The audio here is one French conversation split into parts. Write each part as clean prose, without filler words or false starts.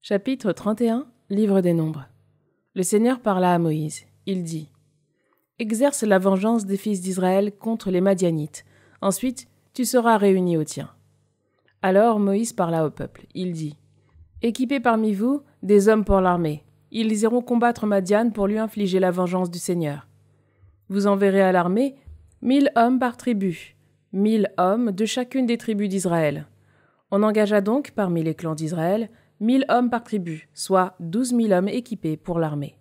Chapitre 31, Livre des Nombres. Le Seigneur parla à Moïse. Il dit : Exerce la vengeance des fils d'Israël contre les Madianites. Ensuite, tu seras réuni aux tiens. Alors Moïse parla au peuple. Il dit : Équipez parmi vous des hommes pour l'armée. Ils iront combattre Madian pour lui infliger la vengeance du Seigneur. Vous enverrez à l'armée 1000 hommes par tribu, 1000 hommes de chacune des tribus d'Israël. On engagea donc parmi les clans d'Israël 1000 hommes par tribu, soit 12 000 hommes équipés pour l'armée.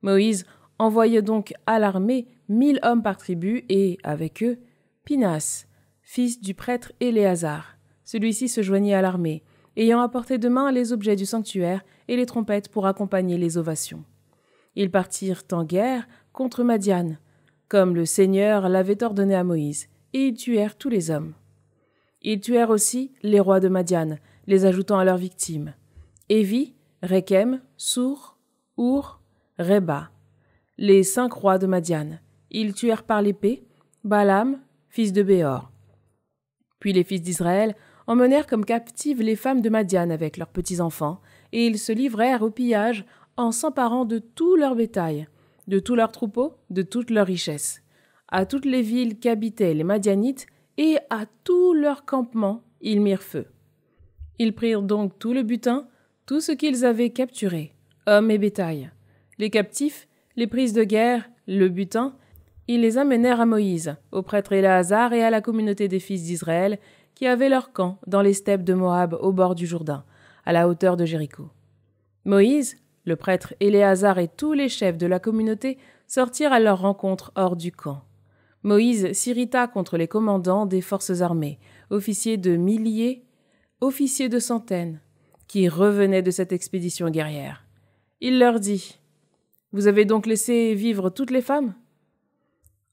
Moïse envoya donc à l'armée 1000 hommes par tribu et, avec eux, Pinas, fils du prêtre Éléazar. Celui-ci se joignit à l'armée, ayant apporté de main les objets du sanctuaire et les trompettes pour accompagner les ovations. Ils partirent en guerre contre Madian, comme le Seigneur l'avait ordonné à Moïse, et ils tuèrent tous les hommes. Ils tuèrent aussi les rois de Madian, les ajoutant à leurs victimes. Évi, Rékem, Sour, Our, Réba, les 5 rois de Madian. Ils tuèrent par l'épée Balaam, fils de Béor. Puis les fils d'Israël emmenèrent comme captives les femmes de Madian avec leurs petits-enfants, et ils se livrèrent au pillage en s'emparant de tout leur bétail, de tous leurs troupeaux, de toutes leurs richesses. À toutes les villes qu'habitaient les Madianites et à tous leurs campements, ils mirent feu. Ils prirent donc tout le butin, tout ce qu'ils avaient capturé, hommes et bétail. Les captifs, les prises de guerre, le butin, ils les amenèrent à Moïse, au prêtre Éléazar et à la communauté des fils d'Israël qui avaient leur camp dans les steppes de Moab au bord du Jourdain, à la hauteur de Jéricho. Moïse, le prêtre Éléazar et tous les chefs de la communauté sortirent à leur rencontre hors du camp. Moïse s'irrita contre les commandants des forces armées, officiers de milliers, officiers de centaines, qui revenaient de cette expédition guerrière. Il leur dit : Vous avez donc laissé vivre toutes les femmes ?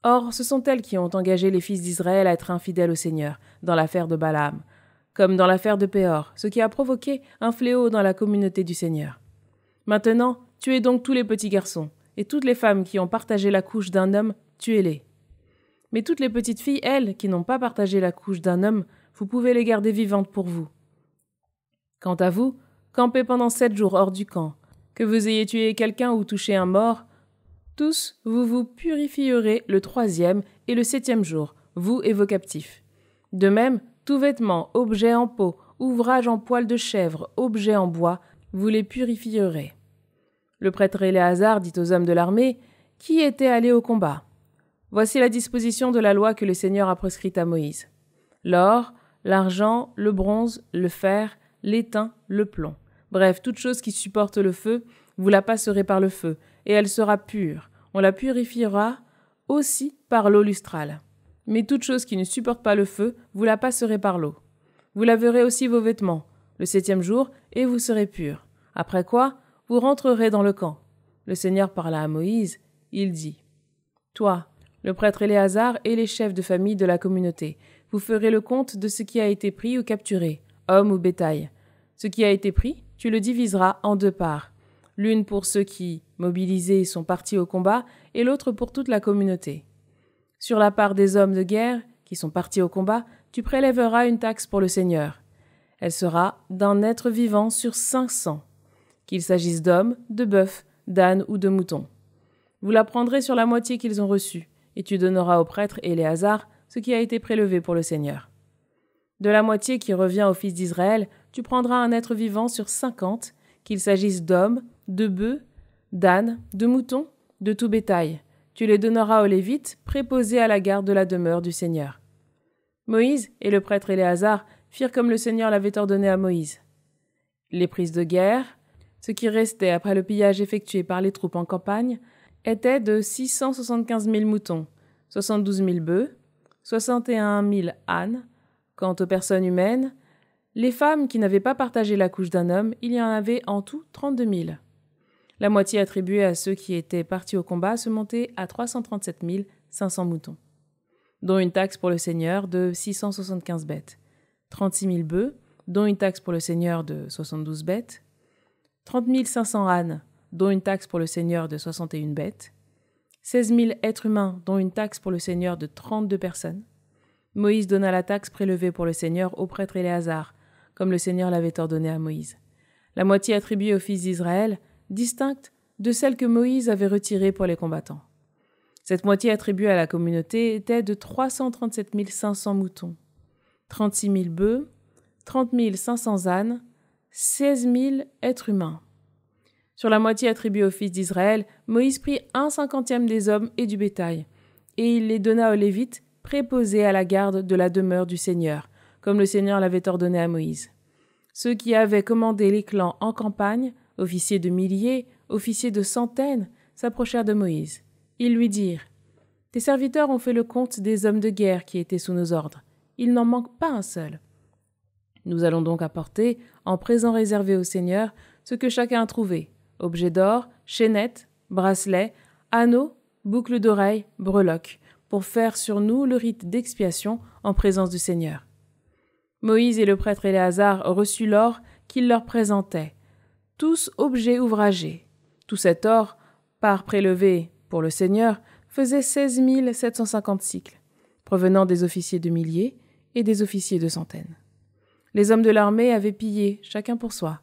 Or, ce sont elles qui ont engagé les fils d'Israël à être infidèles au Seigneur, dans l'affaire de Balaam, comme dans l'affaire de Péor, ce qui a provoqué un fléau dans la communauté du Seigneur. Maintenant, tuez donc tous les petits garçons, et toutes les femmes qui ont partagé la couche d'un homme, tuez-les. Mais toutes les petites filles, elles, qui n'ont pas partagé la couche d'un homme, vous pouvez les garder vivantes pour vous. Quant à vous, campez pendant 7 jours hors du camp. Que vous ayez tué quelqu'un ou touché un mort, tous vous vous purifierez le 3e et le 7e jour, vous et vos captifs. De même, tout vêtement, objet en peau, ouvrage en poil de chèvre, objet en bois, vous les purifierez. Le prêtre Éléazar dit aux hommes de l'armée qui étaient allés au combat : Voici la disposition de la loi que le Seigneur a prescrite à Moïse. L'or, l'argent, le bronze, le fer, l'étain, le plomb. Bref, toute chose qui supporte le feu, vous la passerez par le feu, et elle sera pure. On la purifiera aussi par l'eau lustrale. Mais toute chose qui ne supporte pas le feu, vous la passerez par l'eau. Vous laverez aussi vos vêtements, le 7e jour, et vous serez purs. Après quoi, vous rentrerez dans le camp. Le Seigneur parla à Moïse, il dit : Toi, le prêtre Éléazar et les chefs de famille de la communauté, vous ferez le compte de ce qui a été pris ou capturé, homme ou bétail. Ce qui a été pris, tu le diviseras en 2 parts, l'une pour ceux qui, mobilisés, sont partis au combat, et l'autre pour toute la communauté. Sur la part des hommes de guerre, qui sont partis au combat, tu prélèveras une taxe pour le Seigneur. Elle sera d'un être vivant sur 500, qu'il s'agisse d'hommes, de bœufs, d'ânes ou de moutons. Vous la prendrez sur la moitié qu'ils ont reçue, et tu donneras au prêtre Éléazar ce qui a été prélevé pour le Seigneur. De la moitié qui revient aux fils d'Israël, tu prendras un être vivant sur 50, qu'il s'agisse d'hommes, de bœufs, d'ânes, de moutons, de tout bétail. Tu les donneras aux Lévites, préposés à la garde de la demeure du Seigneur. Moïse et le prêtre Éléazar firent comme le Seigneur l'avait ordonné à Moïse. Les prises de guerre, ce qui restait après le pillage effectué par les troupes en campagne, était de 675 000 moutons, 72 000 bœufs, 61 000 ânes. Quant aux personnes humaines, les femmes qui n'avaient pas partagé la couche d'un homme, il y en avait en tout 32 000. La moitié attribuée à ceux qui étaient partis au combat se montait à 337 500 moutons, dont une taxe pour le Seigneur de 675 bêtes, 36 000 bœufs, dont une taxe pour le Seigneur de 72 bêtes, 30 500 ânes, dont une taxe pour le Seigneur de 61 bêtes, 16 000 êtres humains, dont une taxe pour le Seigneur de 32 personnes. Moïse donna la taxe prélevée pour le Seigneur au prêtre Éléazar, comme le Seigneur l'avait ordonné à Moïse. la moitié attribuée aux fils d'Israël, distincte de celle que Moïse avait retirée pour les combattants. Cette moitié attribuée à la communauté était de 337 500 moutons, 36 000 bœufs, 30 500 ânes, 16 000 êtres humains. Sur la moitié attribuée aux fils d'Israël, Moïse prit 1/50 des hommes et du bétail, et il les donna aux Lévites, préposés à la garde de la demeure du Seigneur, comme le Seigneur l'avait ordonné à Moïse. Ceux qui avaient commandé les clans en campagne, officiers de milliers, officiers de centaines, s'approchèrent de Moïse. Ils lui dirent : « Tes serviteurs ont fait le compte des hommes de guerre qui étaient sous nos ordres. Il n'en manque pas un seul. Nous allons donc apporter, en présent réservé au Seigneur, ce que chacun a trouvé, objets d'or, chaînettes, bracelets, anneaux, boucles d'oreilles, breloques, pour faire sur nous le rite d'expiation en présence du Seigneur. » Moïse et le prêtre Éléazar reçurent l'or qu'il leur présentait, tous objets ouvragés. Tout cet or, part prélevé pour le Seigneur, faisait 16 750 cycles, provenant des officiers de milliers et des officiers de centaines. Les hommes de l'armée avaient pillé, chacun pour soi.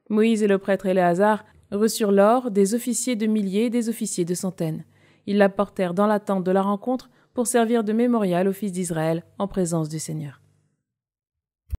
Moïse et le prêtre Éléazar reçurent l'or des officiers de milliers et des officiers de centaines. Ils l'apportèrent dans la tente de la rencontre pour servir de mémorial aux fils d'Israël en présence du Seigneur.